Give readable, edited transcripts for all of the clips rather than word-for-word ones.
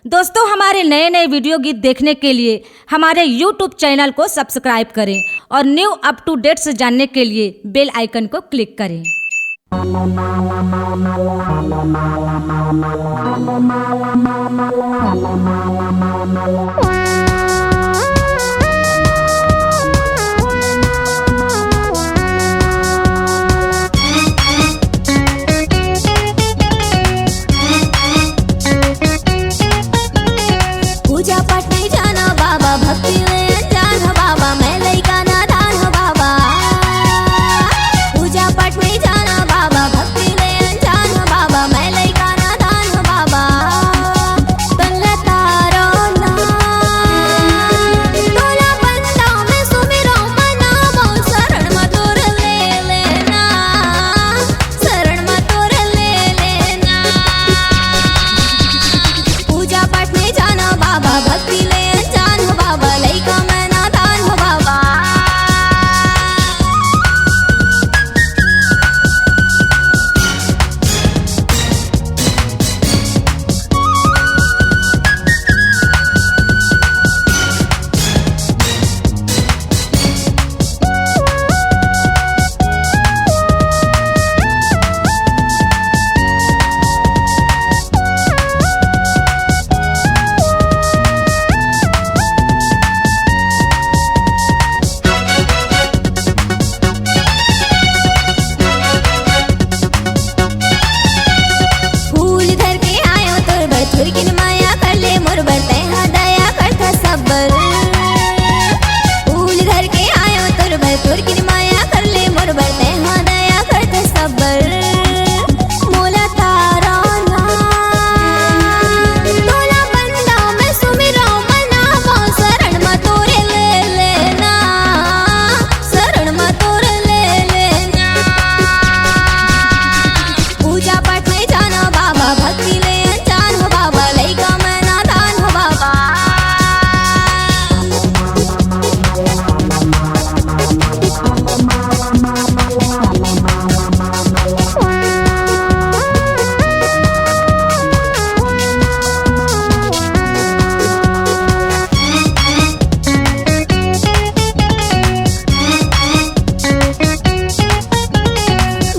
दोस्तों, हमारे नए नए वीडियो गीत देखने के लिए हमारे YouTube चैनल को सब्सक्राइब करें और न्यू अप टू डेट्स जानने के लिए बेल आइकन को क्लिक करें। पूजा पाठ नहीं जाना बाबा, भक्ति में अनजान हो बाबा, मैं लइका नादान हो बाबा। पूजा पाठ नहीं जाना बाबा, भक्ति में अनजान हो बाबा, मैं लइका नादान हो बाबा। तन्ने तारो ना तोला बंदा में सुमिरो मनावो, शरण में तोर ले लेना, शरण में तोर ले लेना। पूजा पाठ नहीं जाना बाबा, भक्ति ले अनजान हो बाबा, लइका मैं नादान हो बाबा। फूल धर के आयो तोर बर, थुरकिन माया कर ले मोर बर, तैहा दया करथा सब्बर। फूल धर के आयो तोर बर, थुरकिन माया कर ले मोर बर, तैहा दया करथा सब्बर। मोला तारा ना तोला बंदा में सुमिरो मनावो, शरण में तोरे ले लेना, शरण में तोरे ले लेना। पूजा पाठ नहीं जाना बाबा, भक्ति ले अनजान हो बाबा, लइका मैं नादान हो बाबा।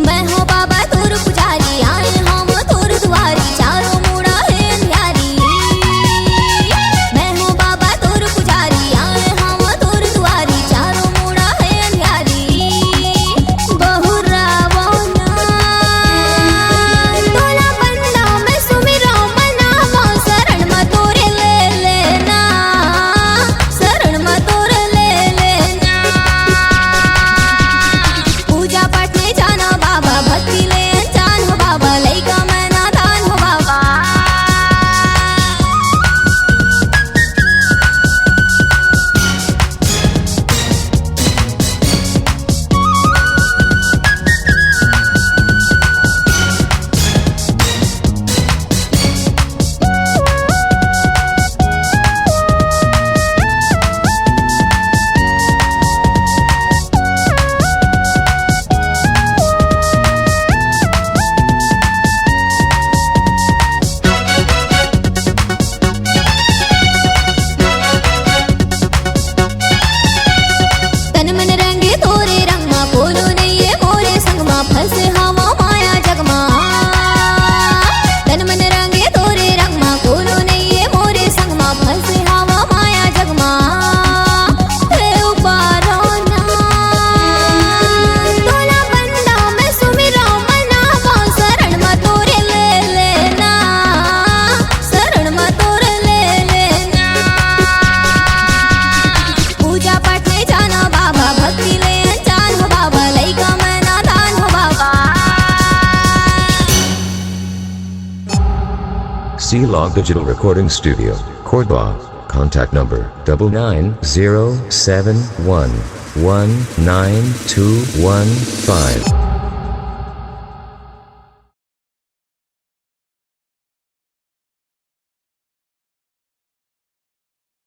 मैं हो बाबा तोर पुजारी, आए हम तोर दुआरी, चारों मुड़ा है अंधियारी। मैं हो बाबा तोर पुजारी, आए हम तोर दुआरी, चारों मुड़ा है अंधियारी। बहुरावो ना तोला बंदा में सुमिरो मनावो, शरण में तोरे ले लेना, शरण में तोरे ले लेना। पूजा पाठ नहीं जाना बाबा, भक्ति ले अनजान हो बाबा, लइका मैं नादान हो बाबा। तन मन रंगे तोरे रंग मा, बोलो नहीं ये मोरे संग मा, फंसे हवा माया जग मा। तन मन रंगे तोरे रंग मा, बोलो नहीं ये मोरे संग मा, फंसे हवा माया जग मा। हे उबारो ना तोला बंदा में सुमिरो मनावो, शरण में तोरे ले लेना, शरण में तोरे ले लेना। पूजा पाठ नहीं जाना बाबा, भक्ति ले अनजान हो बाबा, लइका मैं नादान हो बाबा। C-Log Digital Recording Studio, Cordoba. Contact number 99071192115.